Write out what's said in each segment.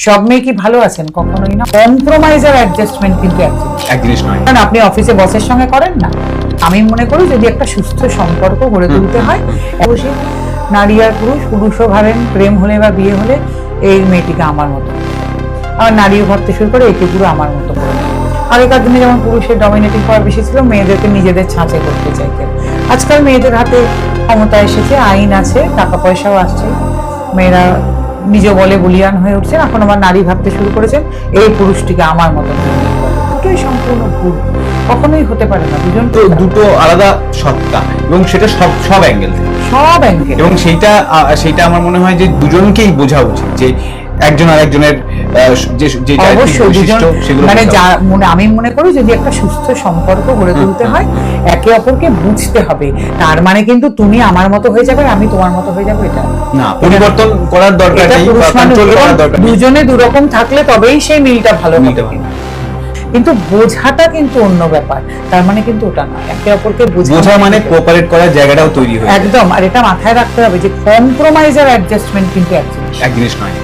সব মেয়ে কি ভালো আছেন? কখনোই না। কম্প্রোমাইজ আর অ্যাডজাস্টমেন্ট কিন্তু এক জিনিস নয়। কারণ আপনি অফিসে বসের সঙ্গে করেন না। আমি মনে করি যদি একটা সুস্থ সম্পর্ক গড়ে তুলতে হয়, অবশ্যই নারী আর পুরুষও ভাবেন প্রেম হলে বা বিয়ে হলে এই মেয়েটিকে আমার মতো, আর নারীও ভাবতে শুরু করে একে পুরো আমার মতো করে। আগেকার দিনে যেমন পুরুষের ডমিনেটিং পাওয়ার বেশি ছিল, মেয়েদেরকে নিজেদের ছাঁচে করতে চাইতেন। আজকাল মেয়েদের হাতে ক্ষমতা এসেছে, আইন আছে, টাকা পয়সাও আসছে, মেয়েরা নিজ বলে বলিয়ান হয়ে উঠছেন। এখন আমার নারী ভাবতে শুরু করেছেন এই পুরুষটিকে আমার মতো। দুটোই সম্পূর্ণ ভুল, কখনোই হতে পারে না। দুটো আলাদা সত্তা, এবং সেটা সব অ্যাঙ্গেল থেকে, এবং সেইটা আমার মনে হয় যে দুজনকেই বোঝা উচিত যে একজন আরেকজনের আমি মনে করি যদি একটা সুস্থ সম্পর্ক গড়ে তুলতে হয় একে অপরকে বুঝতে হবে। তার মানে কিন্তু তুমি আমার মতো হয়ে যাবে, আমি তোমার মতো হয়ে যাবো, এটা না। পরিবর্তন করার দরকার নেই, দুজনে দুরকম থাকলে তবেই সেই মিলটা ভালো হবে। কিন্তু বোঝাটা কিন্তু অন্য ব্যাপার, তার মানে কিন্তু ওটা না। একে অপরকে বোঝা মানে কোঅপারেট করার জায়গাটাও তৈরি হয় একদম। আর এটা মাথায় রাখতে হবে যে কম্প্রোমাইজ আর অ্যাডজাস্টমেন্ট কিন্তু এক জিনিস নয়।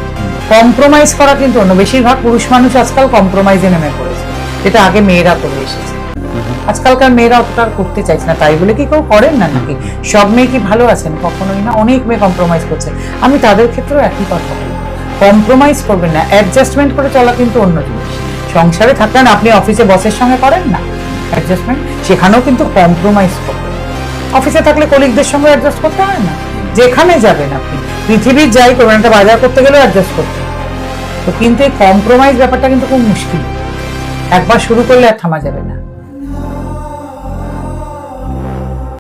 কম্প্রোমাইজ করা কিন্তু অন্য। বেশিরভাগ পুরুষ মানুষ আজকাল কম্প্রোমাইজে নেমে পড়েছে, এটা আগে মেয়েরা করে এসেছে। আজকালকার মেয়েরা অতটা করতে চাইছে না। তাই বলে কি কেউ করেন না নাকি? সব মেয়ে কি ভালো আছেন? কখনোই না। অনেক মেয়ে কম্প্রোমাইজ করছে। আমি তাদের ক্ষেত্রেও একই কথা বলি, কম্প্রোমাইজ করবেন না, অ্যাডজাস্টমেন্ট করে চলা কিন্তু অন্য জিনিস। সংসারে থাকলেন, আপনি অফিসে বসের সঙ্গে করেন না অ্যাডজাস্টমেন্ট, সেখানেও কিন্তু কম্প্রোমাইজ করবেন। অফিসে থাকলে কলিগদের সঙ্গে অ্যাডজাস্ট করতে হয় না? যেখানে যাবেন আপনি, পৃথিবীর যাই করবেন, একটা বাজার করতে গেলেও অ্যাডজাস্ট করতে হয়। তো কিন্তু এই কম্প্রোমাইজ ব্যাপারটা কিন্তু খুব মুশকিল, একবার শুরু করলে আর থামা যাবে না।